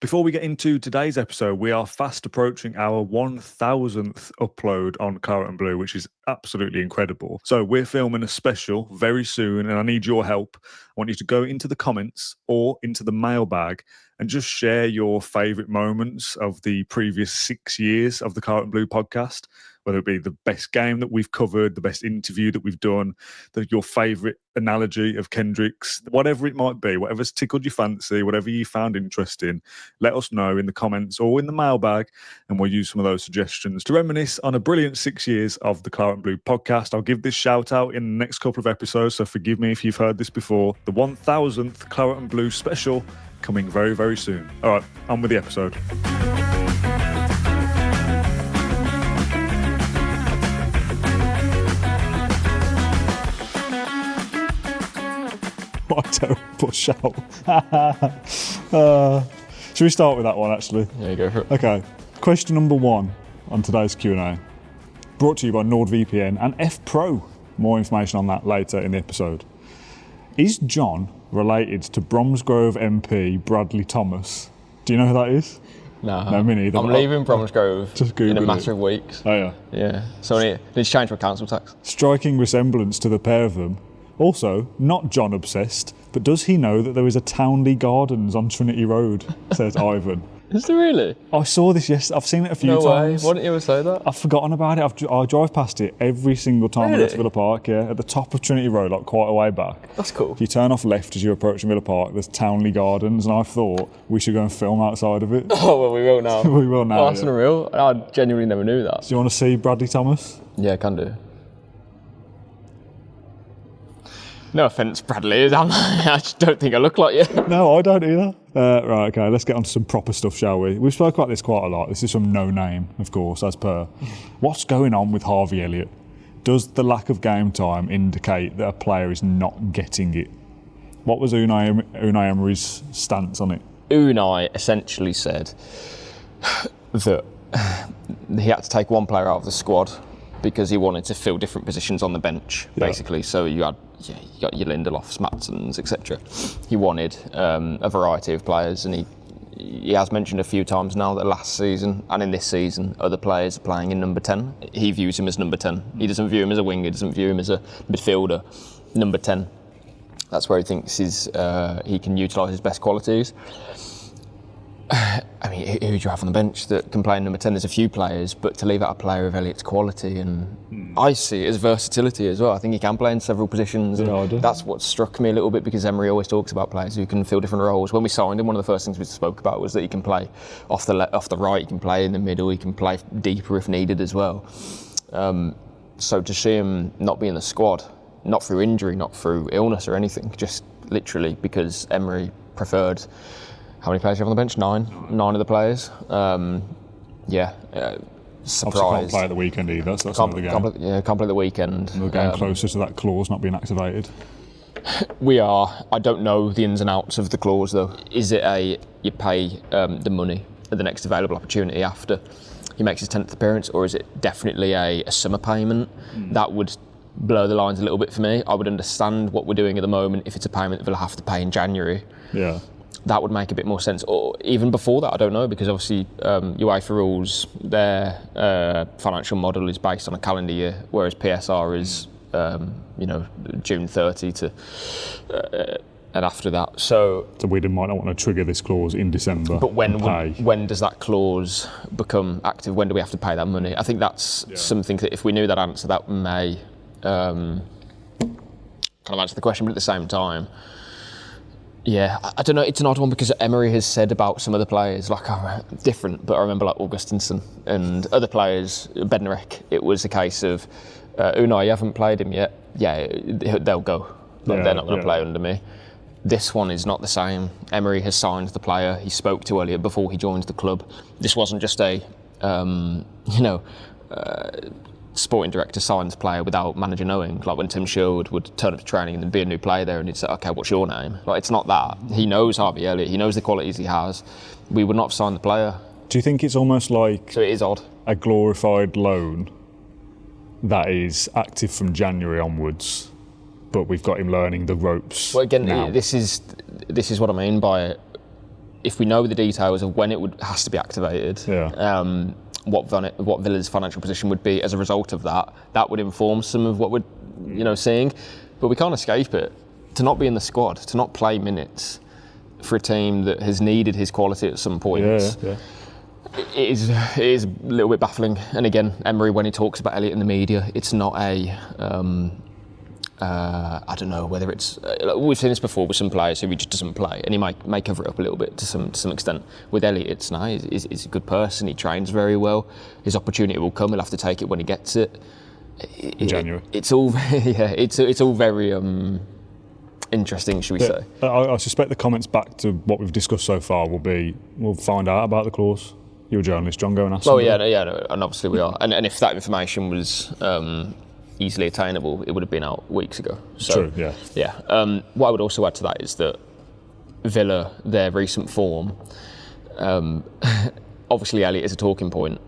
Before we get into today's episode, we are fast approaching our 1000th upload on Claret and Blue, which is absolutely incredible. So we're filming a special very soon, and I need your help. I want you to go into the comments or into the mailbag and just share your favourite moments of the previous 6 years of the Claret and Blue podcast, whether it be the best game that we've covered, the best interview that we've done, your favourite analogy of Kendrick's, whatever it might be, whatever's tickled your fancy, whatever you found interesting, let us know in the comments or in the mailbag, and we'll use some of those suggestions to reminisce on a brilliant 6 years of the Claret and Blue podcast. I'll give this shout out in the next couple of episodes, so forgive me if you've heard this before. The 1000th Claret and Blue special coming very, very soon. All right, on with the episode. What a terrible shout. Should we start with that one, actually? Yeah, go for it. Okay. Question number 1 on today's Q&A. Brought to you by NordVPN and F Pro. More information on that later in the episode. Is John related to Bromsgrove MP Bradley Thomas? Do you know who that is? No, me neither. I'm leaving Bromsgrove in a matter of weeks. Oh, yeah? Yeah. So I need to change my council tax. Striking resemblance to the pair of them. Also, not John obsessed, but does he know that there is a Townley Gardens on Trinity Road, says Ivan. Is there really? I saw this yesterday. I've seen it a few times. Why didn't you ever say that? I've forgotten about it. I drive past it every single time I go to Villa Park, yeah, at the top of Trinity Road, like quite a way back. That's cool. If you turn off left as you're approaching Villa Park, there's Townley Gardens, and I thought we should go and film outside of it. Oh, well, we will now. We will now. Oh, that's unreal. I genuinely never knew that. Do you want to see Bradley Thomas? Yeah, I can do. No offence, Bradley. I just don't think I look like you. No, I don't either. Right, okay, let's get on to some proper stuff, shall we? We've spoken about this quite a lot. This is from No Name, of course, as per. What's going on with Harvey Elliott? Does the lack of game time indicate that a player is not getting it? What was Unai Emery's stance on it? Unai essentially said that he had to take one player out of the squad because he wanted to fill different positions on the bench, basically. So you got your Lindelofs, Matsons, etc. He wanted a variety of players, and he has mentioned a few times now that last season and in this season, other players are playing in number 10. He views him as number 10. He doesn't view him as a winger, doesn't view him as a midfielder. Number 10. That's where he thinks he can utilise his best qualities. I mean, who do you have on the bench that can play in number 10? There's a few players, but to leave out a player of Elliott's quality, and I see it as versatility as well. I think he can play in several positions. Yeah, that's what struck me a little bit, because Emery always talks about players who can fill different roles. When we signed him, one of the first things we spoke about was that he can play off the right, he can play in the middle, he can play deeper if needed as well. So to see him not be in the squad, not through injury, not through illness or anything, just literally because Emery preferred. How many players do you have on the bench? 9 of the players. Surprised. Obviously can't play at the weekend either, so that's another game. Can't play the weekend. We're getting closer to that clause not being activated. We are. I don't know the ins and outs of the clause, though. Is it you pay the money at the next available opportunity after he makes his 10th appearance, or is it definitely a summer payment? That would blur the lines a little bit for me. I would understand what we're doing at the moment if it's a payment that we'll have to pay in January. Yeah. That would make a bit more sense, or even before that, I don't know, because obviously UEFA rules, their financial model is based on a calendar year, whereas PSR is, June 30 to and after that. So we might not want to trigger this clause in December. But when does that clause become active? When do we have to pay that money? I think that's something that if we knew that answer, that may kind of answer the question, but at the same time. Yeah, I don't know. It's an odd one because Emery has said about some other players, different, but I remember Augustinson and other players, Bednarek, it was a case of, Unai, you haven't played him yet. Yeah, they'll go. They're not going to play under me. This one is not the same. Emery has signed the player. He spoke to Elliott before he joined the club. This wasn't just a, sporting director signs player without manager knowing. Like when Tim Sherwood would turn up to training and there'd be a new player there and he'd say, okay, what's your name? It's not that. He knows Harvey Elliott. He knows the qualities he has. We would not have signed the player. Do you think it's almost like... So it is odd. A glorified loan that is active from January onwards, but we've got him learning the ropes. Well, again, now. this is what I mean by if we know the details of when it has to be activated, what Villa's financial position would be as a result of that, that would inform some of what we're seeing. But we can't escape it. To not be in the squad, to not play minutes for a team that has needed his quality at some points. It is a little bit baffling. And again, Emery, when he talks about Elliott in the media, it's not a I don't know whether it's we've seen this before with some players who he just doesn't play, and he might cover it up a little bit to some extent. With Elliott, it's now he's a good person. He trains very well. His opportunity will come. He'll have to take it when he gets it. In January. It's all it's all very interesting, should we say? I suspect the comments back to what we've discussed so far will be, we'll find out about the clause. You're a journalist, John, go and ask. Oh yeah, and obviously we are. And if that information was easily attainable, it would have been out weeks ago. So, true, yeah. Yeah. What I would also add to that is that Villa, their recent form, obviously Elliott is a talking point,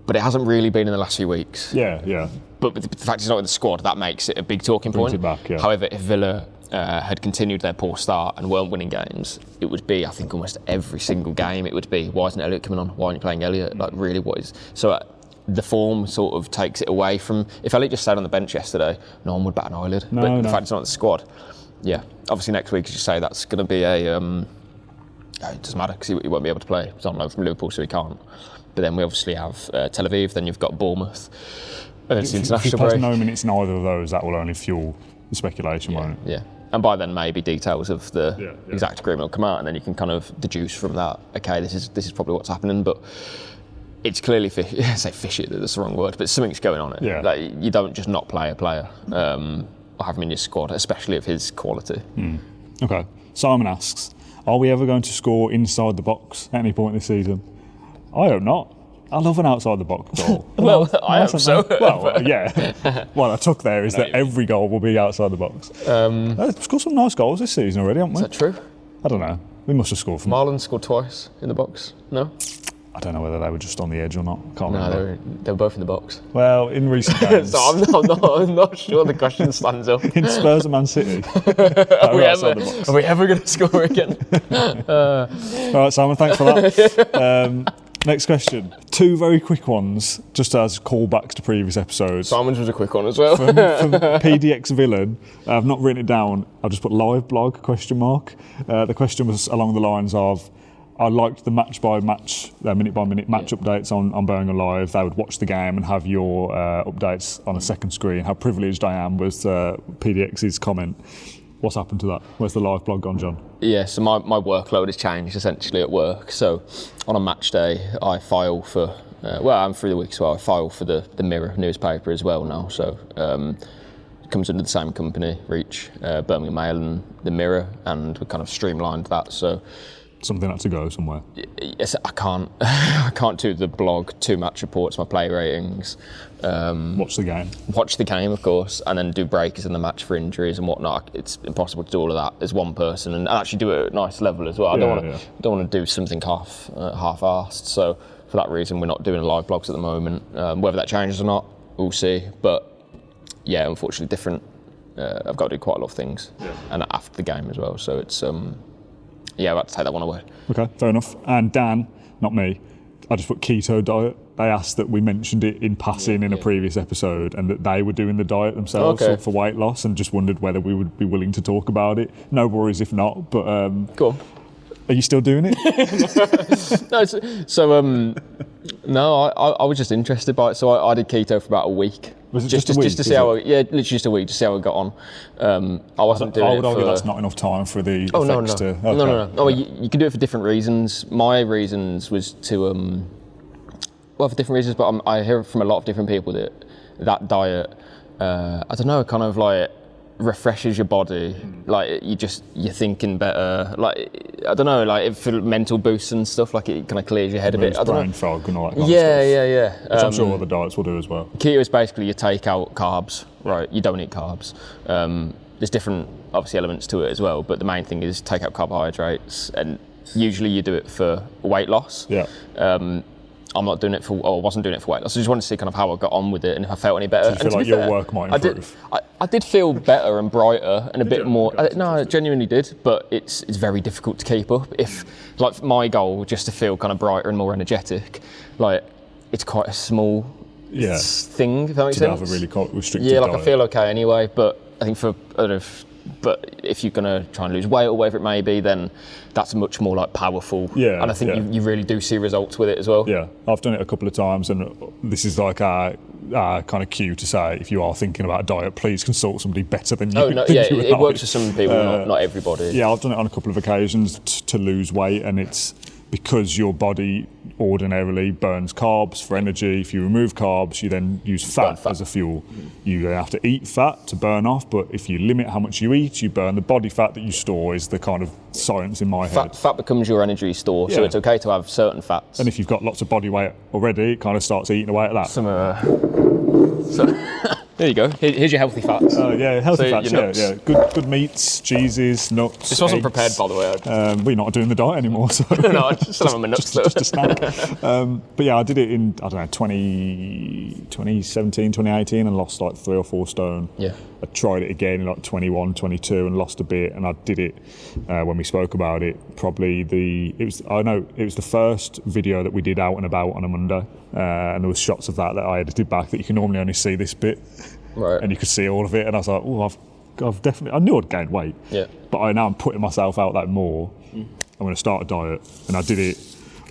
but it hasn't really been in the last few weeks. Yeah. But the fact he's not in the squad, that makes it a big talking point. Brings it back, yeah. However, if Villa had continued their poor start and weren't winning games, it would be, I think, almost every single game, it would be, why isn't Elliott coming on? Why aren't you playing Elliott? Like, really, what is... So the form sort of takes it away from... If Elliott just stayed on the bench yesterday, no one would bat an eyelid. But the fact he's not in the squad, yeah. Obviously, next week, as you say, that's going to be a... it doesn't matter, because he won't be able to play. He's on loan from Liverpool, so he can't. But then we obviously have Tel Aviv, then you've got Bournemouth. And it's the international break. If he plays no minutes in either of those, that will only fuel the speculation, won't it? Yeah. And by then, maybe details of the exact agreement will come out, and then you can kind of deduce from that, okay, this is probably what's happening. But it's clearly fishy. Say fishy, that's the wrong word, but something's going on. Yeah. Like, you don't just not play a player or have him in your squad, especially of his quality. Okay. Simon asks, are we ever going to score inside the box at any point this season? I hope not. I love an outside the box goal. Well, I hope so. Well, yeah. What I took there is that every goal will be outside the box. We've scored some nice goals this season already, haven't we? Is that true? I don't know. We must have scored from... Marlon scored twice in the box. No? I don't know whether they were just on the edge or not. Can't remember. They were both in the box. Well, in recent games... So I'm not sure the question stands up. In Spurs and Man City. Are we ever going to score again? All right, Simon, thanks for that. Next question. Two very quick ones, just as callbacks to previous episodes. Simon's was a quick one as well. From PDX Villain. I've not written it down. I've just put live blog, question mark. The question was along the lines of, I liked the minute by minute match updates on Birmingham Live. They would watch the game and have your updates on a second screen. How privileged I am was PDX's comment. What's happened to that? Where's the live blog gone, John? Yeah, so my workload has changed essentially at work. So on a match day, I file for, I'm through the week, so I file for the Mirror newspaper as well now. So it comes under the same company, Reach, Birmingham Mail and the Mirror, and we kind of streamlined that. So something had to go somewhere. Yes, I can't do the blog, 2 match reports, my play ratings. Watch the game, of course, and then do breakers in the match for injuries and whatnot. It's impossible to do all of that as one person, and actually do it at a nice level as well. I don't want to do something half-assed. So for that reason, we're not doing live blogs at the moment. Whether that changes or not, we'll see. But yeah, unfortunately, different. I've got to do quite a lot of things, and after the game as well. So it's I've had to take that one away. Okay, fair enough. And Dan, not me, I just put keto diet. They asked that we mentioned it in passing in a previous episode, and that they were doing the diet themselves for weight loss, and just wondered whether we would be willing to talk about it. No worries if not, but go on. Are you still doing it? No, I was just interested by it. So I did keto for about a week. Was it just a week? Just to see how, literally just a week, to see how it got on. I wasn't doing it. I would argue that's not enough time for the effects to. Okay. No. Oh, you can do it for different reasons. My reasons was to for different reasons, but I hear from a lot of different people that diet, I don't know, kind of like refreshes your body. Like you're thinking better. Like I don't know, like for mental boosts and stuff. Like it kind of clears your head a bit. I don't brain know. fog and all that kind of stuff. Yeah. Which I'm sure other diets will do as well. Keto is basically you take out carbs, right? You don't eat carbs. There's different obviously elements to it as well, but the main thing is take out carbohydrates, and usually you do it for weight loss. Yeah. I'm not doing it for, or I wasn't doing it for weight loss. I just wanted to see kind of how I got on with it and if I felt any better. Do you feel like your work might improve? I did feel better and brighter and a bit more. No, I genuinely did, but it's very difficult to keep up. If like my goal just to feel kind of brighter and more energetic, like it's quite a small thing. If that makes sense. Have a really restricted diet. I feel okay anyway, but I think but if you're going to try and lose weight or whatever it may be, then that's much more like powerful. Yeah, and I think you really do see results with it as well. Yeah, I've done it a couple of times, and this is like our kind of cue to say, if you are thinking about a diet, please consult somebody better than you. Oh, no, it works for some people, not everybody. Yeah, I've done it on a couple of occasions to lose weight, and it's because your body ordinarily burns carbs for energy. If you remove carbs, you then use fat as a fuel. You then have to eat fat to burn off, but if you limit how much you eat, you burn the body fat that you store, is the kind of science in my head. Fat becomes your energy store, so it's okay to have certain fats. And if you've got lots of body weight already, it kind of starts eating away at that. There you go. Here's your healthy fats. Healthy fats. Yeah. Good meats, cheeses, nuts. This wasn't eggs. prepared, by the way. We're not doing the diet anymore, so no, I just have my nuts. just a snack. But yeah, I did it in 2017, 2018, and lost like 3 or 4 stone. Yeah. I tried it again in like 21, 22, and lost a bit. And I did it when we spoke about it. It was the first video that we did out and about on a Monday, and there was shots of that I edited back that you can normally only see this bit. Right. And you could see all of it, and I was like, I've definitely, I knew I'd gained weight, but I'm putting myself out that more. I'm going to start a diet, and I did it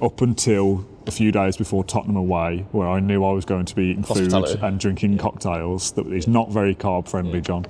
up until a few days before Tottenham away, where I knew I was going to be eating food and drinking cocktails that is not very carb friendly, John.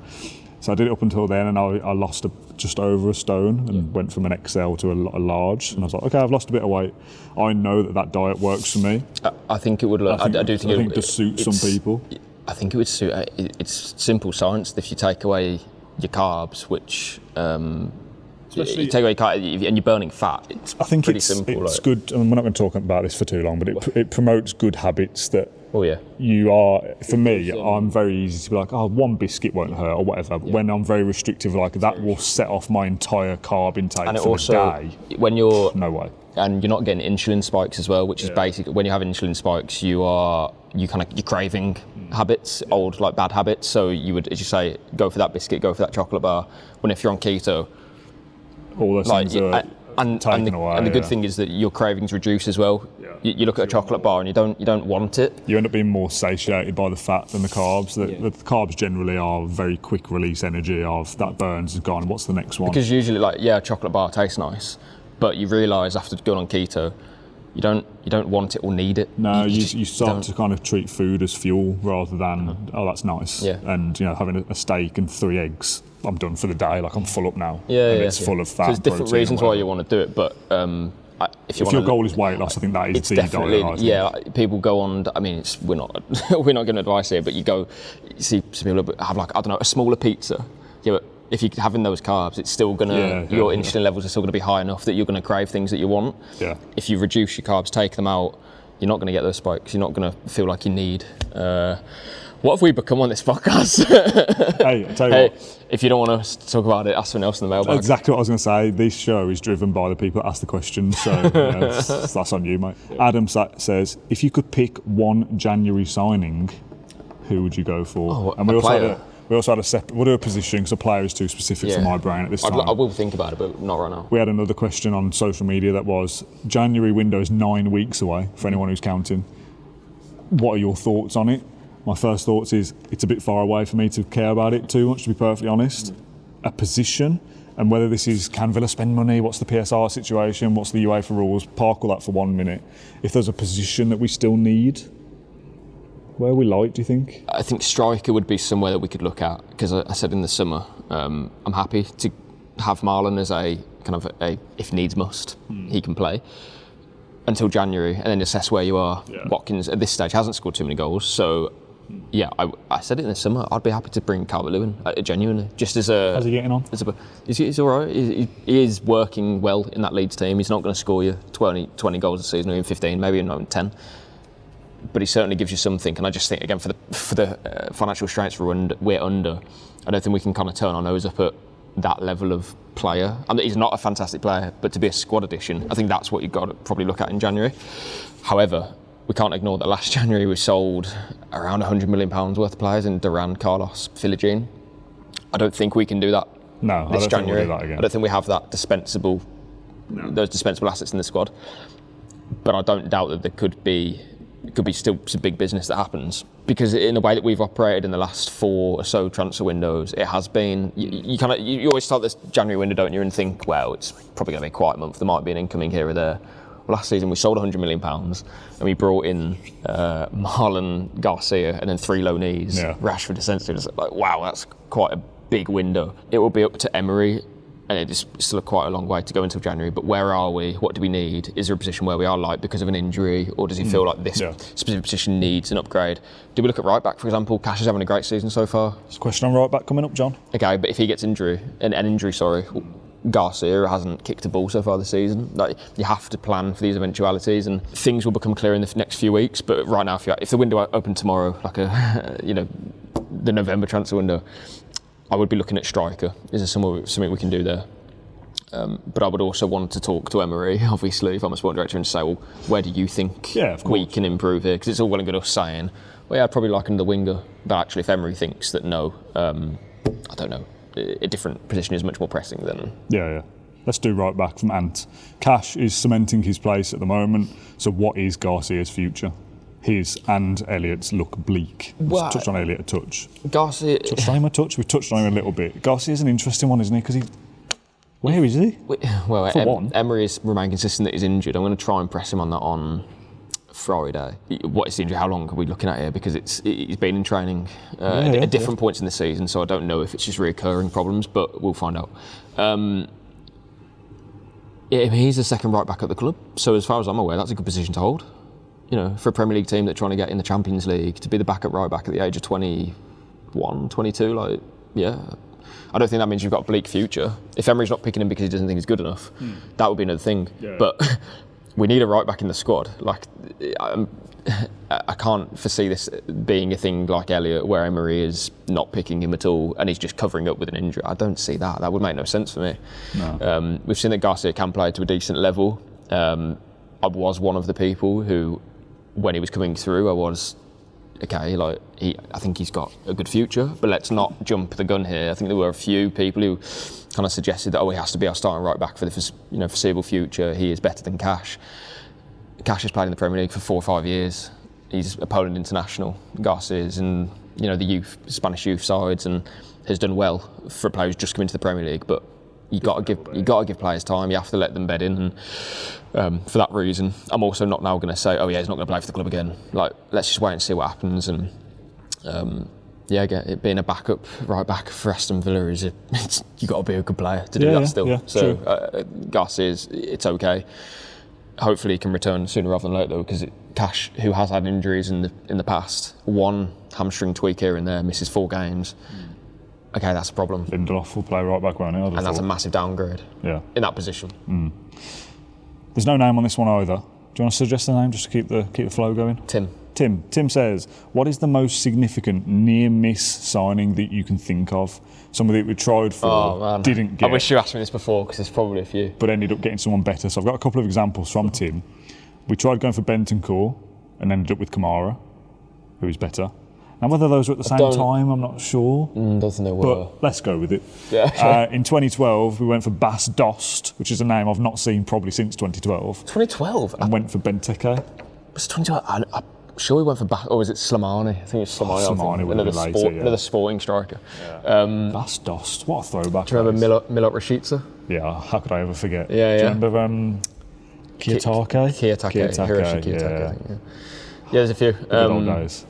So I did it up until then, and I lost just over a stone and went from an XL to a large. And I was like, okay, I've lost a bit of weight. I know that diet works for me. I think it would. I think it does suit some people. I think it would suit. It's simple science. If you take away your carbs, which you take away carbs and you're burning fat, it's pretty simple. It's good. I mean, we're not going to talk about this for too long, but it promotes good habits that. Oh yeah. You are. For me, I'm very easy to be like, one biscuit won't hurt or whatever. Yeah. When I'm very restrictive, like that will set off my entire carb intake and for the day. When you're no way. And you're not getting insulin spikes as well, which is basic. When you have insulin spikes, you're craving habits, old like bad habits. So you would, as you say, go for that biscuit, go for that chocolate bar. When if you're on keto, all those things are taken away. And the good thing is that your cravings reduce as well. Yeah. You look at a chocolate bar and you don't want it. You end up being more satiated by the fat than the carbs. The carbs generally are very quick release energy of that burns is gone. What's the next one? Because usually, a chocolate bar tastes nice, but you realise after going on keto, you don't want it or need it. No, you start to kind of treat food as fuel rather than that's nice. Yeah. And having a steak and 3 eggs, I'm done for the day. Like I'm full up now. Yeah, and it's full of fat. So there's different reasons why you want to do it, but if your goal is weight loss, I think that is the diet. Yeah, people go on. I mean, we're not giving advice here, but you see some people have a smaller pizza. Yeah, but if you're having those carbs, it's still gonna your insulin levels are still gonna be high enough that you're gonna crave things that you want. Yeah. If you reduce your carbs, take them out, you're not gonna get those spikes. You're not gonna feel like you need. What have we become on this podcast? Hey, I'll tell you what. If you don't want to talk about it, ask someone else in the mailbag. Exactly what I was going to say. This show is driven by the people that ask the questions, so that's on you, mate. Adam says, if you could pick one January signing, who would you go for? And we also had a separate. We'll do a position because a player is too specific for my brain at this time. I will think about it, but not right now. We had another question on social media that was January window is 9 weeks away for anyone who's counting. What are your thoughts on it? My first thoughts is it's a bit far away for me to care about it too much, to be perfectly honest. A position, and whether this is can Villa spend money, what's the PSR situation, what's the UEFA rules, park all that for 1 minute. If there's a position that we still need, where are we light, do you think? I think striker would be somewhere that we could look at, because I said in the summer, I'm happy to have Marlon as a kind of a if needs must, he can play. Until January, and then assess where you are. Yeah. Watkins at this stage hasn't scored too many goals, so I said it in the summer. I'd be happy to bring Calvert-Lewin, genuinely, just as a. How's he getting on? He's all right. He is working well in that Leeds team. He's not going to score you 20 goals a season, or even 15, maybe even 10. But he certainly gives you something. And I just think again for the financial straits we're under, I don't think we can kind of turn our nose up at that level of player. I mean, he's not a fantastic player, but to be a squad addition, I think that's what you've got to probably look at in January. However, we can't ignore that last January we sold around £100 million worth of players in Duran, Carlos, Philogene. I don't think we can do that this January. Think we'll do that again. I don't think we have that those dispensable assets in the squad. But I don't doubt that there could be still some big business that happens, because in the way that we've operated in the last 4 or so transfer windows, it has been you always start this January window, don't you, and think, well, it's probably going to be a quiet month. There might be an incoming here or there. Well, last season we sold £100 million and we brought in Marlon, Garcia, and then 3 loanees, Rashford, essentially. It's like, wow, that's quite a big window. It will be up to Emery. And it's still quite a long way to go until January, but where are we? What do we need? Is there a position where we are light because of an injury, or does he feel like this specific position needs an upgrade? Do we look at right back, for example? Cash is having a great season so far. There's a question on right back coming up, John. Okay, but if he gets an injury, Garcia hasn't kicked a ball so far this season. Like, you have to plan for these eventualities, and things will become clear in the next few weeks. But right now, if the window opened tomorrow, like the November transfer window, I would be looking at striker. Is there something we can do there? But I would also want to talk to Emery, obviously, if I'm a sport director, and say, well, where do you think we can improve here? Because it's all well and good us saying, well, yeah, I'd probably like another winger. But actually, if Emery thinks that no, I don't know, a different position is much more pressing, then... Yeah. Let's do right back from Ant. Cash is cementing his place at the moment. So what is Garcia's future? His and Elliott's look bleak. Well, touched on Elliott a touch. Garcia... Touched on him a touch? We've touched on him a little bit. Garcia's an interesting one, isn't he? Because where is he? Well, Emery has remained consistent that he's injured. I'm going to try and press him on that on Friday. What is the injury? How long are we looking at here? Because he's been in training at different points in the season, so I don't know if it's just recurring problems, but we'll find out. He's the second right back at the club, so as far as I'm aware, that's a good position to hold. You know, for a Premier League team that's trying to get in the Champions League, to be the backup right back at the age of 21, 22, I don't think that means you've got a bleak future. If Emery's not picking him because he doesn't think he's good enough, that would be another thing. Yeah. But we need a right back in the squad. I can't foresee this being a thing like Elliott, where Emery is not picking him at all and he's just covering up with an injury. I don't see that. That would make no sense for me. No. We've seen that Garcia can play to a decent level. I was one of the people who, when he was coming through, I was, I think he's got a good future, but let's not jump the gun here. I think there were a few people who kind of suggested that, he has to be our starting right back for the foreseeable future. He is better than Cash. Cash has played in the Premier League for 4 or 5 years. He's a Poland international. Garcia's in the Spanish youth sides and has done well for a player who's just come into the Premier League. But you got to give players time. You have to let them bed in, and for that reason, I'm also not now going to say, he's not going to play for the club again. Let's just wait and see what happens. And it being a backup right back for Aston Villa you got to be a good player to do that still. Yeah, so Garcia's, it's okay. Hopefully he can return sooner rather than later, though, because Cash, who has had injuries in the past, one hamstring tweak here and there, misses 4 games. Okay, that's a problem. Lindelof will play right back, won't he? And that's a massive downgrade. Yeah. In that position. There's no name on this one either. Do you want to suggest a name just to keep the flow going? Tim says, what is the most significant near-miss signing that you can think of? Somebody that we tried for, didn't get. I wish you asked me this before, because there's probably a few. But ended up getting someone better. So I've got a couple of examples from Tim. We tried going for Bentancur and ended up with Kamara, who is better. And whether those were at the same time, I'm not sure. Doesn't know were. But let's go with it. Yeah. In 2012, we went for Bas Dost, which is a name I've not seen probably since 2012. 2012? And went for Benteke. Was 2012? I'm sure we went for Bas, or was it Slimani? I think it's Slimani. Slimani would have been later, another sporting striker. Yeah. Bas Dost, what a throwback. Do you remember Milot Rashica? Yeah, how could I ever forget? Yeah, yeah. Do you remember Kiyotake? Hiroshi Kiyotake. Yeah, there's a few. Good old days.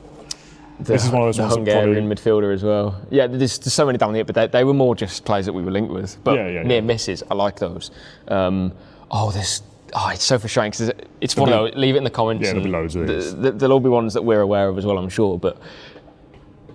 This is one of those ones. Hungarian midfielder as well. Yeah, there's so many down here, but they were more just players that we were linked with. But near misses, I like those. It's so frustrating because it's one of those. Leave it in the comments. Yeah, there'll be loads of these. There'll all be ones that we're aware of as well, I'm sure. But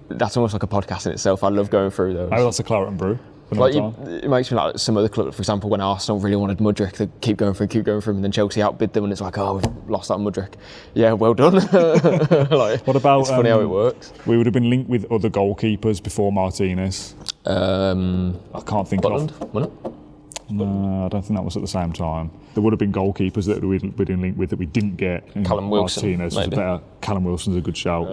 that's almost like a podcast in itself. I love going through those. Oh, that's a Claret and Brew. It makes me like some other clubs. For example, when Arsenal really wanted Mudryk, they keep going for him, and then Chelsea outbid them, and it's like, we've lost that Mudryk. Yeah, well done. What about? It's funny how it works. We would have been linked with other goalkeepers before Martinez. I can't think Butland, of. No, I don't think that was at the same time. There would have been goalkeepers that we'd been linked with that we didn't get. Callum Wilson, Martinez was better. Callum Wilson's a good shout,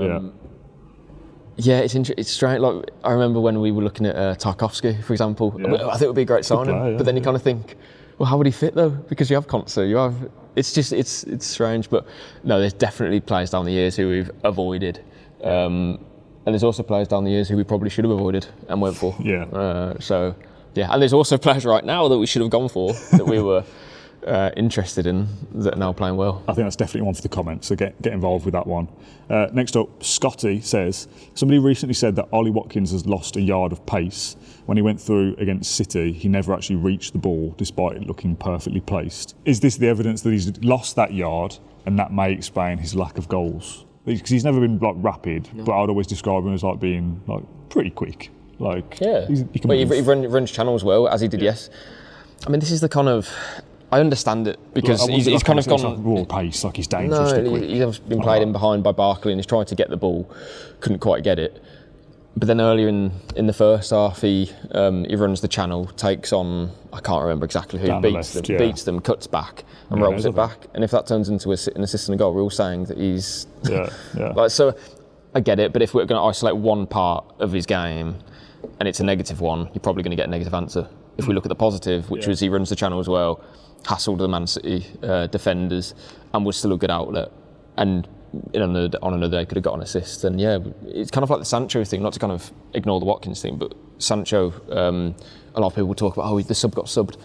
Yeah, it's strange. Like, I remember when we were looking at Tarkowski, for example. I think it would be a great signing. Player, but then you kind of think, well, how would he fit though? Because you have Konsa, it's strange. But no, there's definitely players down the years who we've avoided. And there's also players down the years who we probably should have avoided and went for. And there's also players right now that we should have gone for that we were interested in that are now playing well. I think that's definitely one for the comments, so get involved with that one. Next up, Scotty says, somebody recently said that Ollie Watkins has lost a yard of pace. When he went through against City, he never actually reached the ball despite it looking perfectly placed. Is this the evidence that he's lost that yard and that may explain his lack of goals? Because he's never been like rapid, but I'd always describe him as like being like pretty quick. Like he runs channels well, as he did. Yes, I mean this is the kind of, I understand it because he's kind of gone like raw pace, like he's dangerously quick. He's been played in behind by Barkley and he's tried to get the ball, couldn't quite get it. But then earlier in the first half, he runs the channel, takes on, I can't remember exactly who, beats them, cuts back and rolls it back. And if that turns into an assist and a goal, we're all saying that he's like, so I get it. But if we're going to isolate one part of his game and it's a negative one, you're probably going to get a negative answer. If we look at the positive, which was he runs the channel as well, hassled the Man City defenders, and was still a good outlet, and on another day could have got an assist. And it's kind of like the Sancho thing, not to kind of ignore the Watkins thing, but Sancho, a lot of people talk about, the sub got subbed.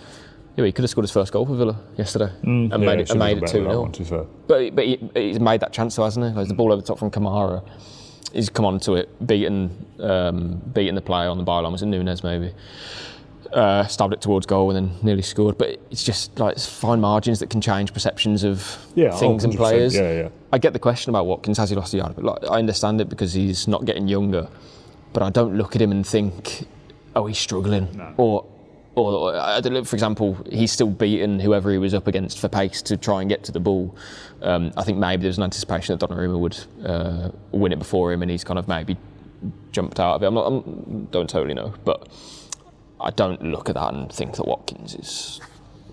Yeah, he could have scored his first goal for Villa yesterday and made it 2-0. But he's made that chance though, hasn't he? Like the ball over the top from Kamara. He's come on to it, beaten the play on the byline. Was it Nunes maybe? Stabbed it towards goal and then nearly scored. But it's just like it's fine margins that can change perceptions of things and players. I get the question about Watkins, has he lost a yard? But like, I understand it because he's not getting younger. But I don't look at him and think, oh, he's struggling. No. Or I don't know, for example, he's still beaten whoever he was up against for pace to try and get to the ball. I think maybe there's an anticipation that Donnarumma would win it before him, and he's kind of maybe jumped out of it. I don't totally know, but I don't look at that and think that Watkins is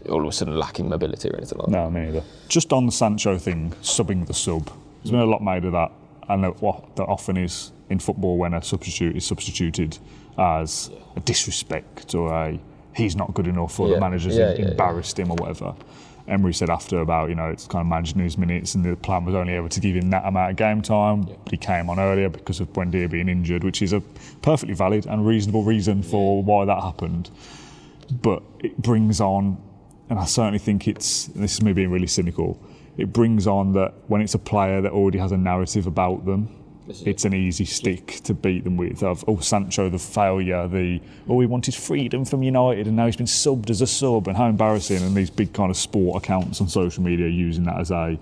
all of a sudden lacking mobility or anything like that. No, me neither. Just on the Sancho thing, subbing the sub, there's been a lot made of that, and that often is in football when a substitute is substituted as a disrespect or he's not good enough or the manager's embarrassed him or whatever. Emery said after about, it's kind of managing his minutes and the plan was only ever to give him that amount of game time, but he came on earlier because of Buendia being injured, which is a perfectly valid and reasonable reason for why that happened. But it brings on, and I certainly think this is me being really cynical, it brings on that when it's a player that already has a narrative about them, it's an easy stick to beat them with. Sancho, the failure, he wanted freedom from United and now he's been subbed as a sub, and how embarrassing, and these big kind of sport accounts on social media using that as a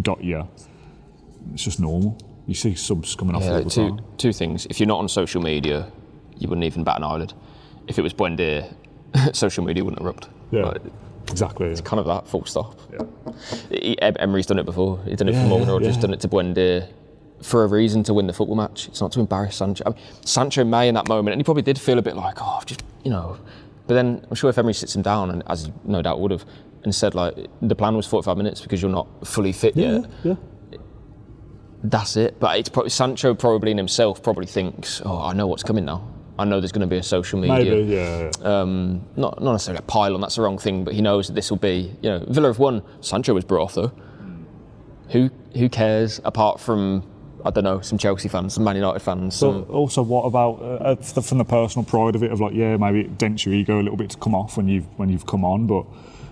got you. It's just normal. You see subs coming off all the time. Two things. If you're not on social media, you wouldn't even bat an eyelid. If it was Buendia, social media wouldn't erupt. Yeah. Exactly. It's kind of that, full stop. Yeah. Emery's done it before. He's done it for Morgan Rogers, done it to Buendia. For a reason to win the football match. It's not to embarrass Sancho. I mean, Sancho may in that moment, and he probably did feel a bit like, but then I'm sure if Emery sits him down, and as he no doubt would have, and said like, the plan was 45 minutes because you're not fully fit yet. Yeah. That's it. But it's probably Sancho probably in himself probably thinks, I know what's coming now. I know there's going to be a social media. Maybe, not necessarily a pile-on, that's the wrong thing, but he knows that this will be, Villa have won. Sancho was brought off though. Who cares apart from, I don't know, some Chelsea fans, some Man United fans. Also, what about from the personal pride of it, of like, maybe it dents your ego a little bit to come off when you've come on, but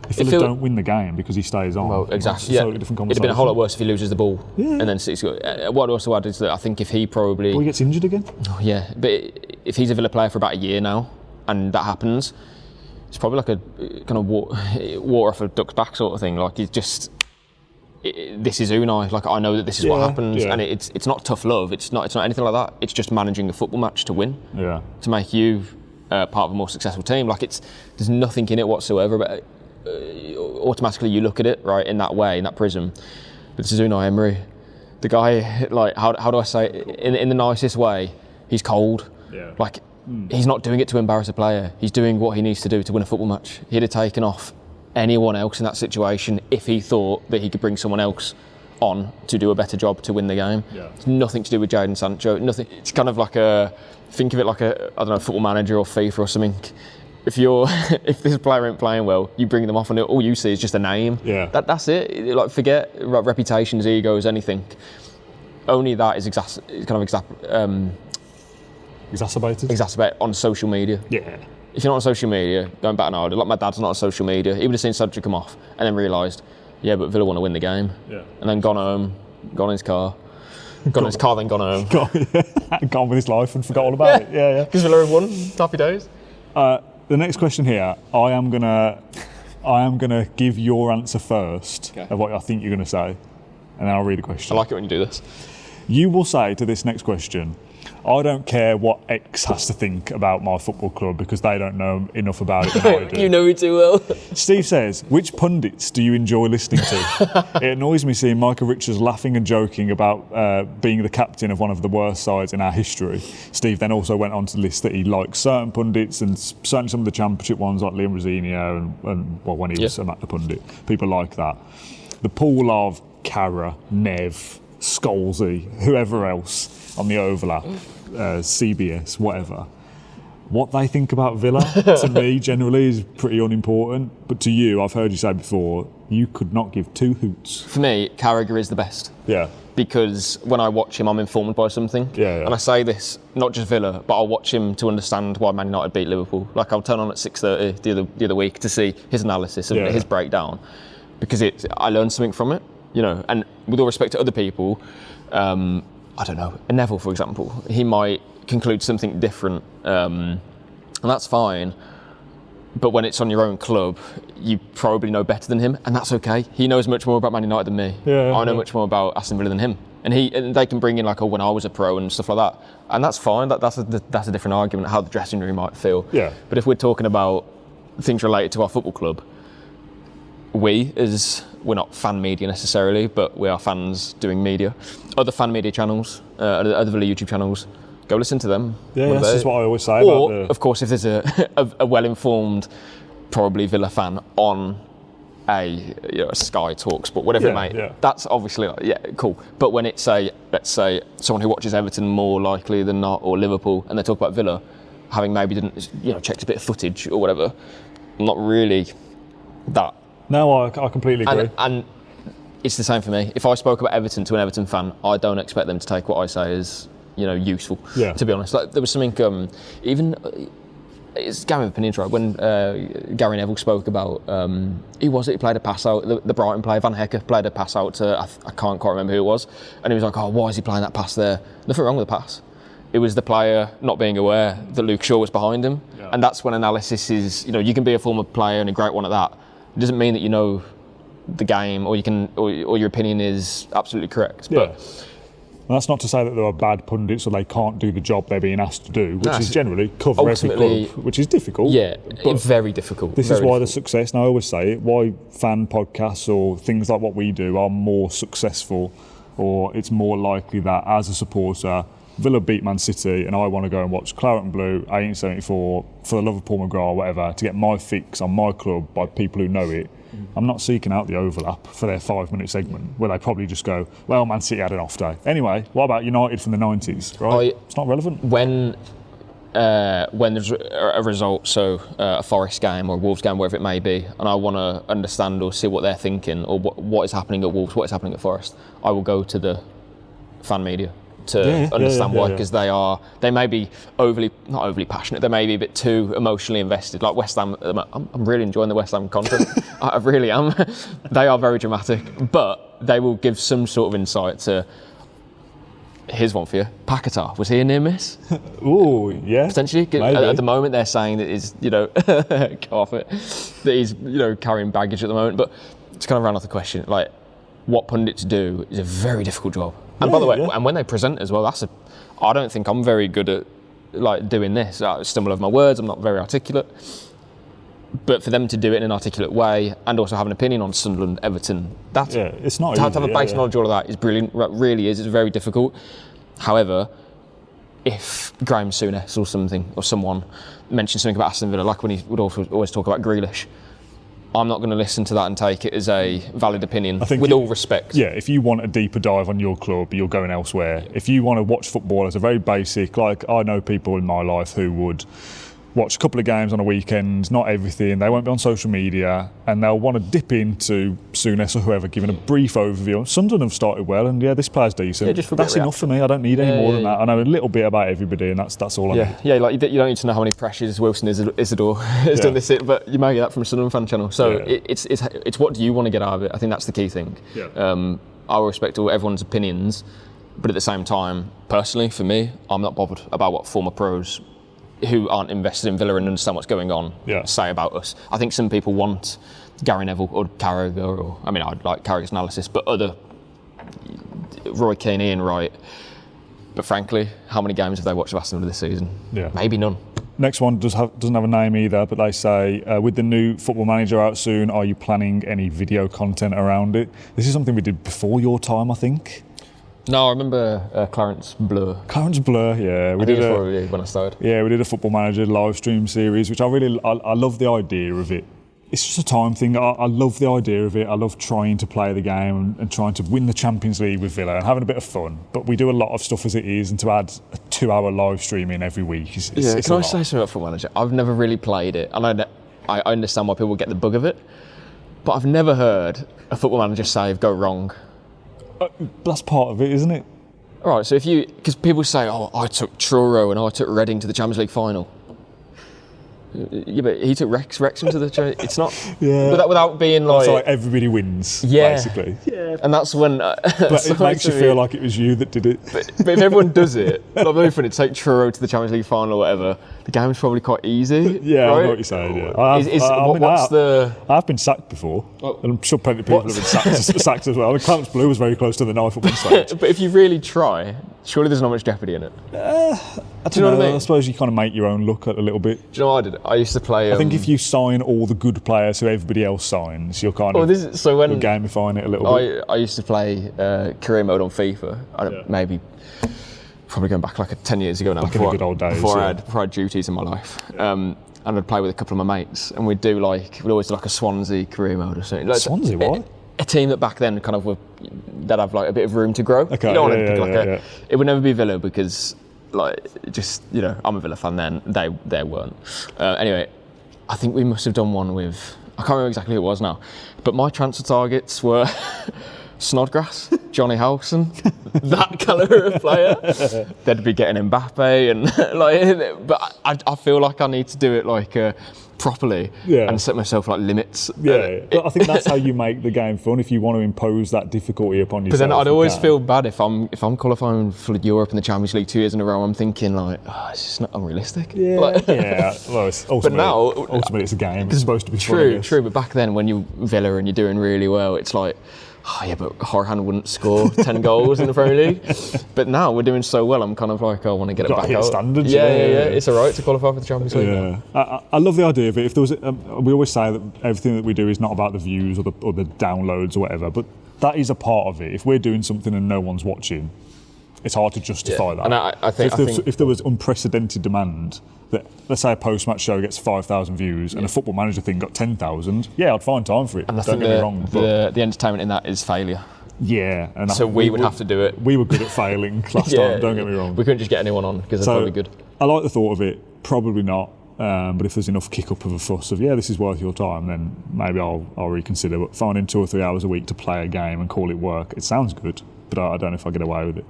if Villa don't win the game because he stays on, well, exactly, totally different conversation. It'd have been a whole lot worse if he loses the ball and then City's got. What I'd also add is that I think if he probably... he gets injured again? But if he's a Villa player for about a year now, and that happens, it's probably like a kind of water off a duck's back sort of thing. Like he's just... this is Unai. Like I know that this is what happens, and it's not tough love. It's not anything like that. It's just managing a football match to win. Yeah. To make you part of a more successful team. Like there's nothing in it whatsoever. But automatically you look at it right in that way, in that prism. But this is Unai Emery. The guy, like how do I say it? In the nicest way? He's cold. Yeah. Like he's not doing it to embarrass a player. He's doing what he needs to do to win a football match. He'd have taken off anyone else in that situation if he thought that he could bring someone else on to do a better job to win the game. Yeah. It's nothing to do with Jadon Sancho. Nothing. It's kind of like think of it like a, I don't know, Football Manager or FIFA or something. If this player ain't playing well, you bring them off and all you see is just a name. Yeah. That's it. Like, forget reputations, egos, anything. Only that is exacerbate on social media. Yeah. If you're not on social media, going back now, like my dad's not on social media. He would have seen Sancho come off and then realised, yeah, but Villa want to win the game. Yeah. And then gone home, gone in his car. Gone in his car, then gone home. Gone with his life and forgot all about it. Yeah. Because Villa have won. Happy days. The next question here, I am gonna give your answer first of what I think you're gonna say, and then I'll read the question. I like it when you do this. You will say to this next question, I don't care what X has to think about my football club because they don't know enough about it than I do. You know me too well. Steve says, which pundits do you enjoy listening to? It annoys me seeing Micah Richards laughing and joking about being the captain of one of the worst sides in our history. Steve then also went on to list that he likes certain pundits and certainly some of the championship ones like Liam Rosenior and when he was a pundit. People like that. The pool of Cara, Nev, Scholesy, whoever else on the overlap, CBS, whatever. What they think about Villa, to me, generally, is pretty unimportant. But to you, I've heard you say before, you could not give two hoots. For me, Carragher is the best. Yeah. Because when I watch him, I'm informed by something. Yeah. And I say this, not just Villa, but I'll watch him to understand why Man United beat Liverpool. Like, I'll turn on at 6:30 the other week to see his analysis and his breakdown. Because I learned something from it, And with all respect to other people, I don't know, Neville, for example, he might conclude something different, and that's fine. But when it's on your own club, you probably know better than him, and that's okay. He knows much more about Man United than me. I know much more about Aston Villa than him. And they can bring in when I was a pro and stuff like that, and that's fine. That's a different argument, how the dressing room might feel. Yeah. But if we're talking about things related to our football club, we're not fan media necessarily, but we are fans doing media. Other fan media channels, other Villa YouTube channels, go listen to them. Yeah, that's just what I always say. Of course, if there's a well-informed, probably Villa fan on a Sky Talk Sport, whatever it may, that's obviously cool. But when it's let's say someone who watches Everton more likely than not, or Liverpool, and they talk about Villa, having maybe didn't checked a bit of footage or whatever, not really that. No, I completely agree. And it's the same for me. If I spoke about Everton to an Everton fan, I don't expect them to take what I say as useful. Yeah. To be honest, there was something even it's game of opinions, right? When Gary Neville spoke about he played a pass out. The Brighton player Van Hecker played a pass out to I can't quite remember who it was, and he was like, "Oh, why is he playing that pass there?" Nothing wrong with the pass. It was the player not being aware that Luke Shaw was behind him, and that's when analysis is. You can be a former player and a great one at that. It doesn't mean that you know the game or your opinion is absolutely correct. Yeah. And that's not to say that there are bad pundits or they can't do the job they're being asked to do, which is generally cover every club, which is difficult. Yeah, very difficult. This is why the success, and I always say it, why fan podcasts or things like what we do are more successful, or it's more likely that as a supporter, Villa beat Man City and I want to go and watch Claret and Blue, 1874, for the love of Paul McGrath or whatever, to get my fix on my club by people who know it. I'm not seeking out the overlap for their 5-minute segment where they probably just go, well, Man City had an off day. Anyway, what about United from the 90s, right? It's not relevant. When there's a result, so a Forest game or a Wolves game, wherever it may be, and I want to understand or see what they're thinking or what is happening at Wolves, what is happening at Forest, I will go to the fan media to understand why, because they may be not overly passionate, they may be a bit too emotionally invested. Like West Ham, I'm really enjoying the West Ham content. I really am. They are very dramatic, but they will give some sort of insight to. Here's one for you. Paquetá, was he a near miss? Oh, yeah. Potentially. At the moment, they're saying that he's, go off it, that he's, carrying baggage at the moment. But to kind of round off the question, like, what pundits do is a very difficult job. And by the way, and when they present as well, I don't think I'm very good at doing this. I stumble over my words. I'm not very articulate. But for them to do it in an articulate way and also have an opinion on Sunderland, Everton, it's not to easy, have a base knowledge of all of that is brilliant. It really is. It's very difficult. However, if Graham Souness or something, or someone mentioned something about Aston Villa, like when he would also always talk about Grealish, I'm not going to listen to that and take it as a valid opinion, with all respect. Yeah, if you want a deeper dive on your club, you're going elsewhere. If you want to watch football as a very basic, like I know people in my life who would watch a couple of games on a weekend, not everything, they won't be on social media, and they'll want to dip into Souness or whoever, giving a brief overview. Sunderland have started well, and this player's decent. That's enough for me. I don't need any more than that. I know a little bit about everybody, and that's all I need. Yeah, like you don't need to know how many pressures Wilson Isidore has done this, but you may get that from a Sunderland fan channel. So it's what do you want to get out of it? I think that's the key thing. Yeah. I respect all everyone's opinions, but at the same time, personally, for me, I'm not bothered about what former pros who aren't invested in Villa and understand what's going on say about us. I think some people want Gary Neville or Carragher, or I like Carragher's analysis, but other Roy Keane, Ian Wright. But frankly, how many games have they watched of Aston Villa this season? Yeah. Maybe none. Next one doesn't have a name either, but they say, with the new Football Manager out soon, are you planning any video content around it? This is something we did before your time, I think. No, I remember Claret's Blur. Claret's Blur, yeah. We did it when I started. Yeah, we did a Football Manager live stream series, which I love the idea of it. It's just a time thing. I love the idea of it. I love trying to play the game and trying to win the Champions League with Villa and having a bit of fun. But we do a lot of stuff as it is, and to add a 2-hour live stream in every week is Can I say something about Football Manager? I've never really played it. I know that I understand why people get the bug of it, but I've never heard a Football Manager save go wrong. That's part of it, isn't it? All right, so because people say, I took Truro and I took Reading to the Champions League final. Yeah, but he took Wrexham to the. It's not. Yeah. Without being like. So everybody wins. Yeah. Basically. Yeah. And that's when. But it makes you feel like it was you that did it. But if everyone does it, like very funny. Take Truro to the Champions League final or whatever. The game's probably quite easy. Yeah, right? I know what you're saying. Yeah. I've been sacked before, and I'm sure plenty of people have been sacked as well. I mean, Clarence Blue was very close to the knife at one stage. But if you really try, surely there's not much jeopardy in it. Do you know what I mean? I suppose you kind of make your own luck a little bit. Do you know what I did? I used to play. I think if you sign all the good players who everybody else signs, you're kind of gamifying it a little bit. I used to play career mode on FIFA. Maybe probably going back like 10 years ago now. Like in the good old days. Before I had duties in my life. And I'd play with a couple of my mates, and we'd always do like a Swansea career mode or something. Like, Swansea, what? A team that back then kind of that have like a bit of room to grow. Okay, you don't want to pick like it would never be Villa because I'm a Villa fan then. They weren't. Anyway, I think we must have done one with. I can't remember exactly who it was now, but my transfer targets were Snodgrass, Johnny Howson, that calibre of player. They'd be getting Mbappe and but I feel like I need to do it properly and set myself limits. But I think that's how you make the game fun, if you want to impose that difficulty upon yourself. But then I'd always feel bad if I'm qualifying for Europe and the Champions League 2 years in a row. I'm thinking it's just not unrealistic. Well, it's ultimately it's a game. It's supposed to be fun. True. But back then, when you're Villa and you're doing really well, it's like, but Horhan wouldn't score 10 goals in the Premier League. But now we're doing so well, I'm kind of I want to get it back out. Standards. Yeah. It's all right to qualify for the Champions League. Yeah. I love the idea of it. If there was, we always say that everything that we do is not about the views or the downloads or whatever, but that is a part of it. If we're doing something and no one's watching, it's hard to justify that. And I think if there was unprecedented demand, that let's say a post-match show gets 5,000 views and a Football Manager thing got 10,000, I'd find time for it. And don't get me wrong. The entertainment in that is failure. Yeah, and so we would have to do it. We were good at failing last time. Don't get me wrong. We couldn't just get anyone on because they're probably good. I like the thought of it. Probably not. But if there's enough kick-up of a fuss of this is worth your time, then maybe I'll reconsider. But finding 2 or 3 hours a week to play a game and call it work, it sounds good, but I don't know if I get away with it.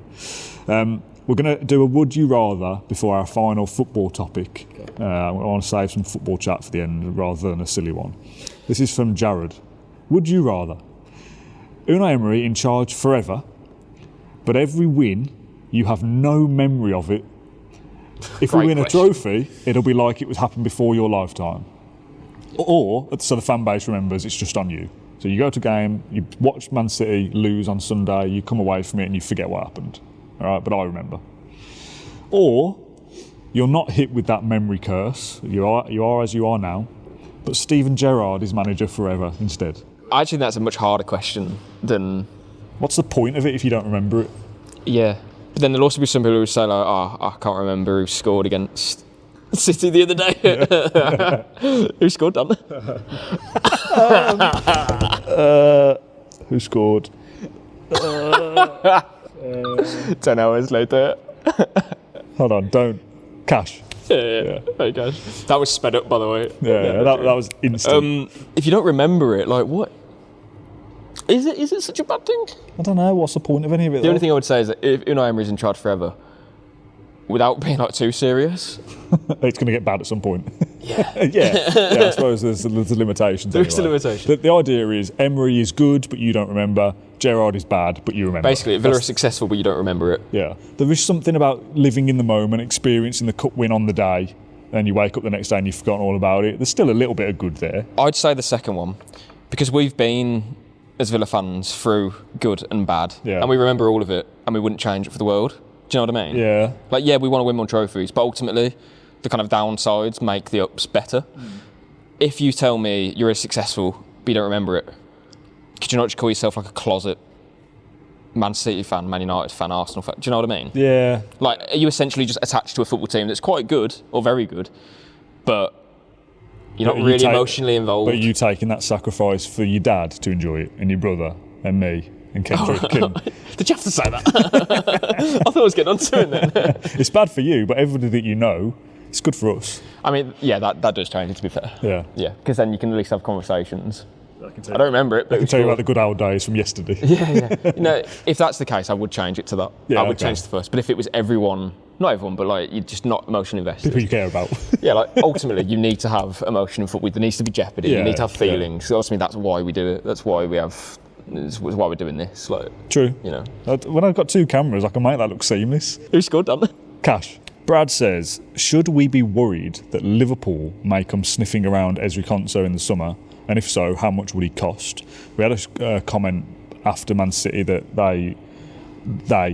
We're going to do a would you rather before our final football topic. I want to save some football chat for the end rather than a silly one. This is from Jared. Would you rather Unai Emery in charge forever, but every win you have no memory of it? If we win a trophy, it'll be like it was happened before your lifetime. Or, so the fan base remembers it's just on you. So you go to a game, you watch Man City lose on Sunday, you come away from it and you forget what happened. All right, but I remember. Or you're not hit with that memory curse. You are as you are now, but Steven Gerrard is manager forever instead. I actually think that's a much harder question than. What's the point of it if you don't remember it? Yeah. But then there'll also be some people who say, like, oh, I can't remember who scored against City the other day. Who scored, Dan? Who scored? 10 hours later. Hold on, don't. Cash. Yeah. There you go. That was sped up, by the way. Yeah, that was instant. If you don't remember it, like, what? Is it such a bad thing? I don't know, what's the point of any of it? The only thing I would say is that if Unai Emery's in charge forever, without being like too serious, it's going to get bad at some point. Yeah. yeah, I suppose there's limitations. There's a limitation. The idea is Emery is good, but you don't remember. Gerrard is bad, but you remember. Basically, Villa are successful, but you don't remember it. Yeah. There is something about living in the moment, experiencing the cup win on the day, and you wake up the next day and you've forgotten all about it. There's still a little bit of good there. I'd say the second one, because we've been, as Villa fans, through good and bad, and we remember all of it, and we wouldn't change it for the world. Do you know what I mean? Yeah. Like, yeah, we want to win more trophies, but ultimately, the kind of downsides make the ups better. If you tell me you're as successful, but you don't remember it, could you not just call yourself like a closet Man City fan, Man United fan, Arsenal fan? Do you know what I mean? Yeah. Like, are you essentially just attached to a football team that's quite good, or very good, but you're not really emotionally involved? But are you taking that sacrifice for your dad to enjoy it, and your brother, and me, and Kendrick? Did you have to say that? I thought I was getting onto it then. It's bad for you, but everybody that you know, it's good for us. I mean, yeah, that does change it, to be fair. Yeah. Yeah, because then you can at least have conversations. I don't remember it, but I can tell you about the good old days from yesterday. Yeah. You know, if that's the case, I would change it to that. Yeah, I would change the first. But if it was everyone, not everyone, but like you're just not emotionally invested. People you care about. Yeah, like ultimately you need to have emotion in football. There needs to be jeopardy. You need to have feelings. So ultimately that's why we do it. That's why we have. That's why we're doing this. Like, true. You know, when I've got two cameras, I can make that look seamless. Who's good, Dan? Cash. Brad says, should we be worried that Liverpool may come sniffing around Ezri Konsa in the summer? And if so, how much would he cost? We had a comment after Man City that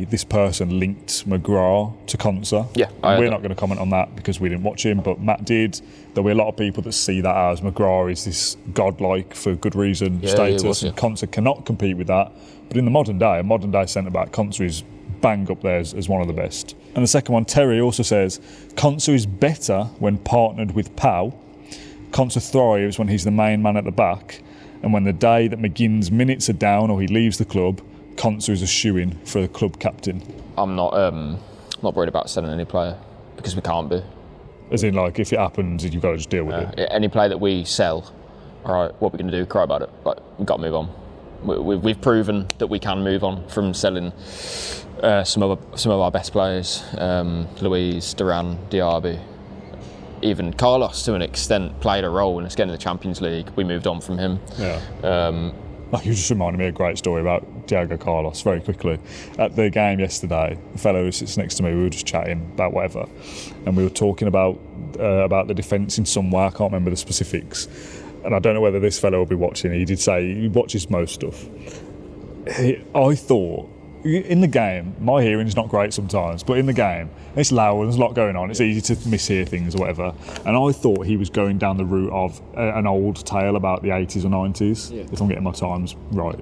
this person linked McGrath to Konsa. Yeah, we're not going to comment on that because we didn't watch him, but Matt did. There'll be a lot of people that see that as McGrath is this godlike, for good reason, status, and Konsa cannot compete with that. But in the modern day, a modern day centre-back, Konsa is bang up there as one of the best. And the second one, Terry also says, Konsa is better when partnered with Pau. Konsa thrives when he's the main man at the back, and when the day that McGinn's minutes are down or he leaves the club, Konsa is a shoo-in for the club captain. I'm not worried about selling any player because we can't be. As in, like, if it happens, you've got to just deal with it. Any player that we sell, all right, what are we going to do? Cry about it? Like, we've got to move on. We've proven that we can move on from selling some of our best players, Luiz, Duran, Diaby. Even Carlos, to an extent, played a role in us getting to the Champions League. We moved on from him. Yeah. You just reminded me of a great story about Diego Carlos very quickly. At the game yesterday, the fellow who sits next to me, we were just chatting about whatever, and we were talking about the defence in some way. I can't remember the specifics, and I don't know whether this fellow will be watching. He did say he watches most stuff. I thought, in the game, my hearing's not great sometimes, but in the game, it's loud, there's a lot going on, it's easy to mishear things or whatever. And I thought he was going down the route of an old tale about the 80s or 90s, if I'm getting my times right.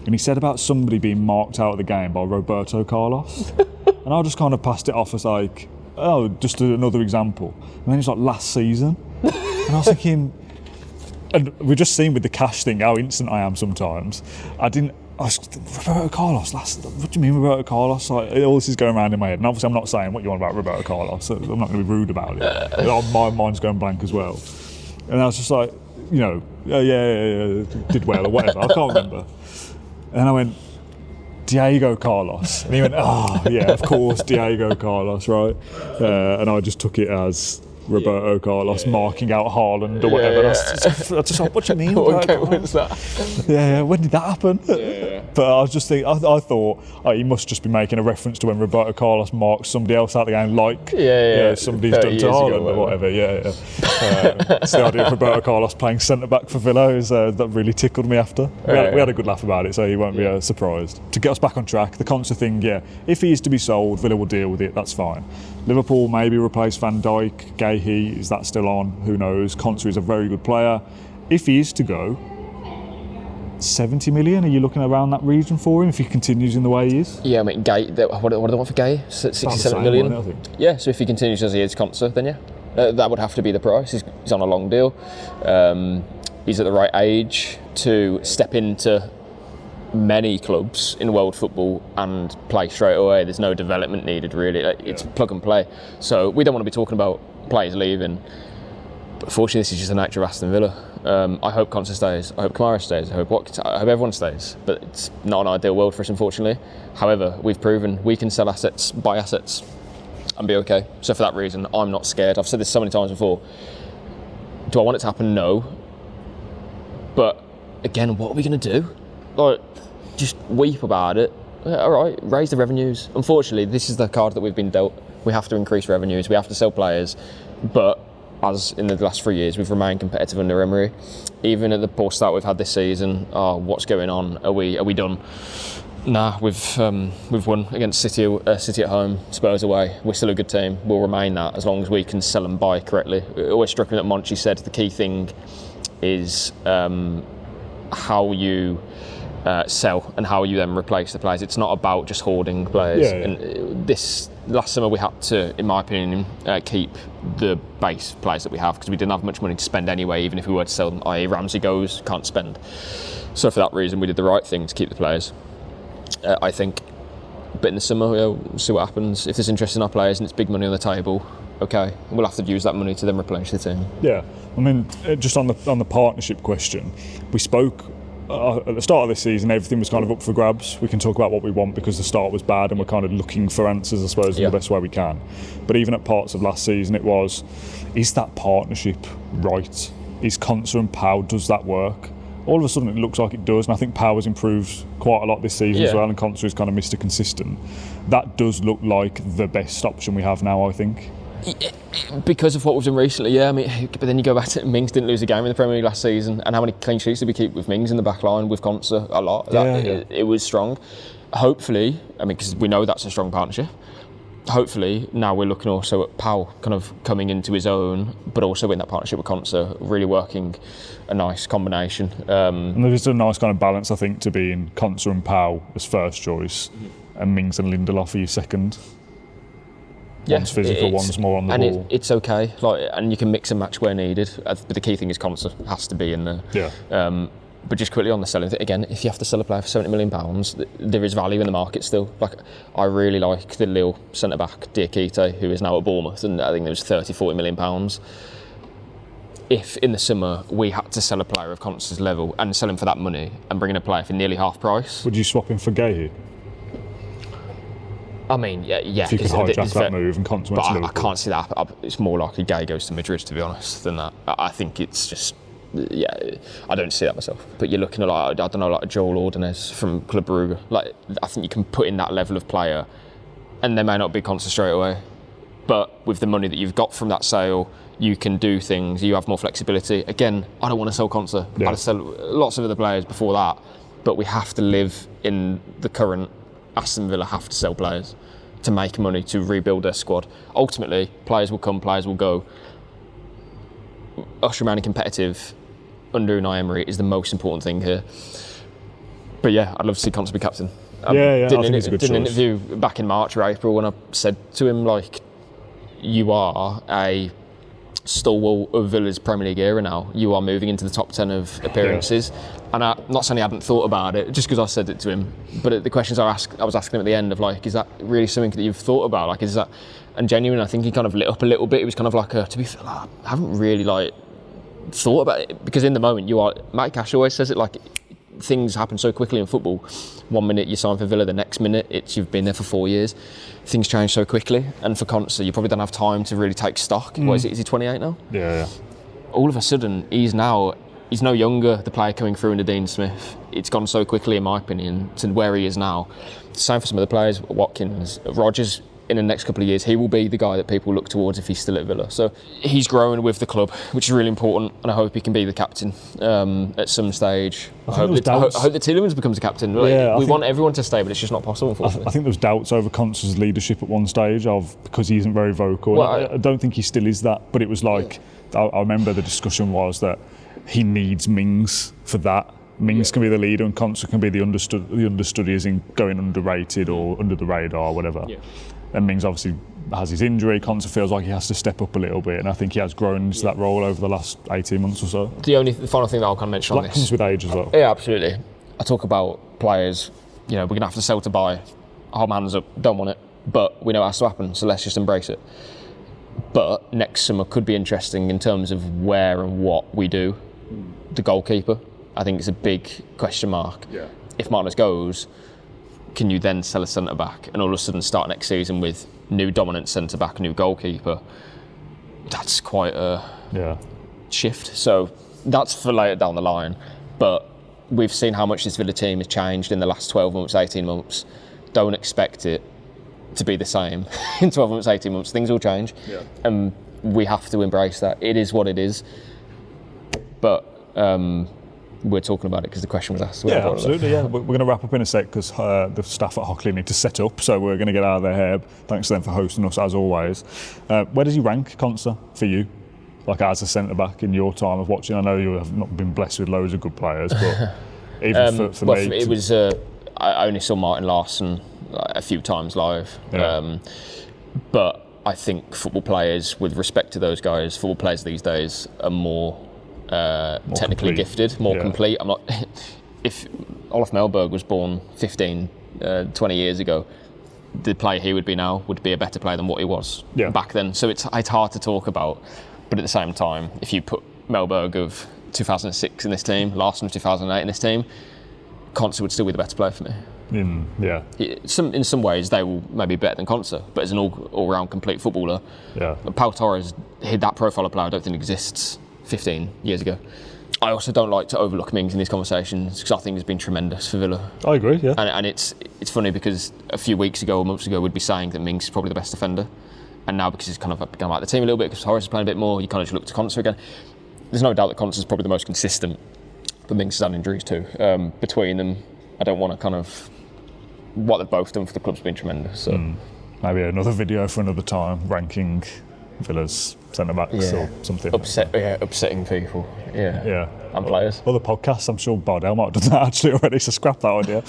And he said about somebody being marked out of the game by Roberto Carlos. And I just kind of passed it off as like, oh, just another example. And then it's like last season. And I was thinking, and we've just seen with the cash thing how instant I am sometimes. Roberto Carlos, what do you mean Roberto Carlos? Like, all this is going around in my head. And obviously I'm not saying what you want about Roberto Carlos, so I'm not going to be rude about it. My mind's going blank as well. And I was just like, did well or whatever, I can't remember. And I went, Diego Carlos. And he went, of course, Diego Carlos, right? And I just took it as Roberto Carlos marking out Haaland or whatever. I just like, what do you mean? What game was that? Yeah, when did that happen? Yeah. But I was just thinking, I thought he must just be making a reference to when Roberto Carlos marks somebody else out of the game, like somebody's done to Haaland or whatever. It's the idea of Roberto Carlos playing centre-back for Villa that really tickled me after. We had a good laugh about it, so he won't be surprised. To get us back on track, the Konsa thing, if he is to be sold, Villa will deal with it, that's fine. Liverpool maybe replace Van Dijk, Gahey, is that still on? Who knows? Konsa is a very good player. If he is to go, 70 million? Are you looking around that region for him if he continues in the way he is? Yeah, I mean, Gay, what do they want for Gay? 67 million? I think. Yeah, so if he continues as he is Konsa, then yeah. That would have to be the price. He's on a long deal. He's at the right age to step into many clubs in world football and play straight away. There's no development needed, really. It's plug and play. So we don't want to be talking about players leaving. But fortunately, this is just the nature of Aston Villa. I hope Konsa stays. I hope Kamara stays. I hope everyone stays. But it's not an ideal world for us, unfortunately. However, we've proven we can sell assets, buy assets, and be okay. So for that reason, I'm not scared. I've said this so many times before. Do I want it to happen? No. But again, what are we going to do? Like, just weep about it. All right, raise the revenues. Unfortunately, this is the card that we've been dealt. We have to increase revenues. We have to sell players. But as in the last 3 years, we've remained competitive under Emery. Even at the poor start we've had this season, what's going on? Are we done? Nah, we've won against City at home, Spurs away. We're still a good team. We'll remain that as long as we can sell and buy correctly. It always struck me that Monchi said the key thing is how you sell and how you then replace the players. It's not about just hoarding players. Yeah. And this last summer we had to, in my opinion, keep the base players that we have because we didn't have much money to spend anyway, even if we were to sell them, i.e. Ramsey goes, can't spend. So for that reason we did the right thing to keep the players. I think, but in the summer we'll see what happens. If there's interest in our players and it's big money on the table, okay, we'll have to use that money to then replenish the team. Yeah, I mean, just on the partnership question, we spoke at the start of this season. Everything was kind of up for grabs. We can talk about what we want because the start was bad, and we're kind of looking for answers, I suppose, in the best way we can. But even at parts of last season, it was: is that partnership right? Is Konsa and Pau, does that work? All of a sudden it looks like it does, and I think Power's improved quite a lot this season as well, and Konsa is kind of Mr. Consistent. That does look like the best option we have now, I think. Because of what we've done recently, yeah. I mean, but then you go back to Mings didn't lose a game in the Premier League last season, and how many clean sheets did we keep with Mings in the back line, with Konsa? A lot. It was strong. Hopefully, I mean, because we know that's a strong partnership. Hopefully, now we're looking also at Powell kind of coming into his own, but also in that partnership with Konsa, really working a nice combination. And there's a nice kind of balance, I think, to being Konsa and Powell as first choice, and Mings and Lindelof for your second. One's physical, one's more on the ball. And it's okay, and you can mix and match where needed. But the key thing is Konsa has to be in there. Yeah. But just quickly on the selling thing, again, if you have to sell a player for £70 million, there is value in the market still. Like, I really like the Lille centre-back, Diakite, who is now at Bournemouth, and I think there was £30-40 million. If in the summer we had to sell a player of Konsa's level and sell him for that money and bring in a player for nearly half price... Would you swap him for Gay? I mean, yeah. If you could hijack that move and Konsa went to Liverpool. I can't see that. It's more likely Gay goes to Madrid, to be honest, than that. I think it's just... Yeah, I don't see that myself. But you're looking at, like, I don't know, like Joel Ordonez from Club Brugge. Like, I think you can put in that level of player, and they may not be Konsa straight away. But with the money that you've got from that sale, you can do things. You have more flexibility. Again, I don't want to sell Konsa. Yeah. I'd sell lots of other players before that. But we have to live in the current. Aston Villa have to sell players to make money, to rebuild their squad. Ultimately, players will come, players will go. Us remaining competitive under Unai Emery is the most important thing here. But yeah, I'd love to see Konsa be captain. I think it's a good choice. Did an interview back in March or April when I said to him, like, you are a stalwart of Villa's Premier League era now. You are moving into the top 10 of appearances. Yeah. And I'm not saying I hadn't thought about it, just because I said it to him. But the questions I was asking him at the end of, like, is that really something that you've thought about? Like, is that... And genuinely, I think he kind of lit up a little bit. It was kind of like to be fair, I haven't really, like, thought about it, because in the moment Matt Cash always says it, like, things happen so quickly in football. 1 minute you sign for Villa, the next minute you've been there for 4 years. Things change so quickly, and for Konsa you probably don't have time to really take stock. What is he 28 now? Yeah. All of a sudden he's no younger, the player coming through under Dean Smith. It's gone so quickly, in my opinion, to where he is now. Same for some of the players. Watkins, Rodgers, in the next couple of years, he will be the guy that people look towards if he's still at Villa. So he's growing with the club, which is really important, and I hope he can be the captain at some stage. I hope that Tielemans becomes a captain. We want everyone to stay, but it's just not possible, unfortunately. I think there was doubts over Konsa's leadership at one stage because he isn't very vocal. Well, I don't think he still is that, but it was like, I remember the discussion was that he needs Mings for that. Mings can be the leader and Konsa can be the understudy as in going underrated or under the radar or whatever. Yeah. And Mings obviously has his injury. Konsa feels like he has to step up a little bit, and I think he has grown into that role over the last 18 months or so. The final thing that I'll kind of mention on this. That comes with age as well. Yeah, absolutely. I talk about players, we're going to have to sell to buy. Hold my hands up, don't want it, but we know it has to happen, so let's just embrace it. But next summer could be interesting in terms of where and what we do. The goalkeeper, I think it's a big question mark. Yeah. If Martinez goes, can you then sell a centre-back and all of a sudden start next season with new dominant centre-back, new goalkeeper? That's quite a shift. So that's for later down the line. But we've seen how much this Villa team has changed in the last 12 months, 18 months. Don't expect it to be the same in 12 months, 18 months. Things will change. Yeah. And we have to embrace that. It is what it is. But we're talking about it because the question was asked. Yeah, absolutely. Yeah, we're going to wrap up in a sec because the staff at Hockley need to set up, so we're going to get out of their hair. Thanks to them for hosting us as always. Where does he rank, Konsa, for you? Like as a centre back in your time of watching? I know you have not been blessed with loads of good players, but even for me, it was. I only saw Martin Larsson a few times live, but I think football players, with respect to those guys, football players these days are more technically gifted, more complete. I'm not. If Olaf Melberg was born 15, 20 years ago, the player he would be now would be a better player than what he was back then. So it's hard to talk about. But at the same time, if you put Melberg of 2006 in this team, Larsson of 2008 in this team, Konsa would still be the better player for me. In some ways, they will maybe be better than Konsa, but as an all-round complete footballer, Pau Torres hit that profile of player I don't think exists 15 years ago. I also don't like to overlook Mings in these conversations because I think he's been tremendous for Villa. I agree, yeah. And it's funny because a few weeks ago or months ago we'd be saying that Mings is probably the best defender, and now because he's kind of become out of the team a little bit because Torres is playing a bit more, you kind of just look to Konsa again. There's no doubt that Konsa is probably the most consistent, but Mings has had injuries too. Between them, I don't want to kind of... What they've both done for the club's been tremendous. So. Maybe another video for another time, ranking Villa's centre-backs or something. Upsetting people. And players. Other podcasts, I'm sure Bardell might have done that actually already, so scrap that idea.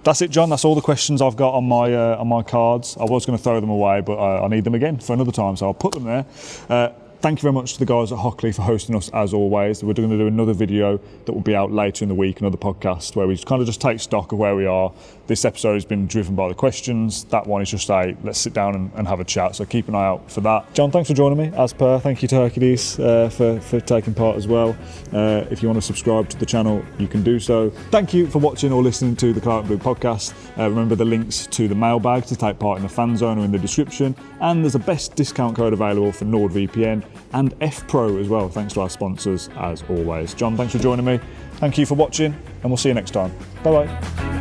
That's it, John. That's all the questions I've got on my cards. I was going to throw them away, but I need them again for another time, so I'll put them there. Thank you very much to the guys at Hockley for hosting us as always. We're going to do another video that will be out later in the week, another podcast where we kind of just take stock of where we are. This episode has been driven by the questions. That one is just let's sit down and have a chat. So keep an eye out for that. John, thanks for joining me as per. Thank you to Hercules for taking part as well. If you want to subscribe to the channel, you can do so. Thank you for watching or listening to the Claret Blue podcast. Remember the links to the mailbag to take part in the fan zone are in the description. And there's a best discount code available for NordVPN and F Pro as well, thanks to our sponsors as always. John, thanks for joining me. Thank you for watching, and we'll see you next time. Bye bye.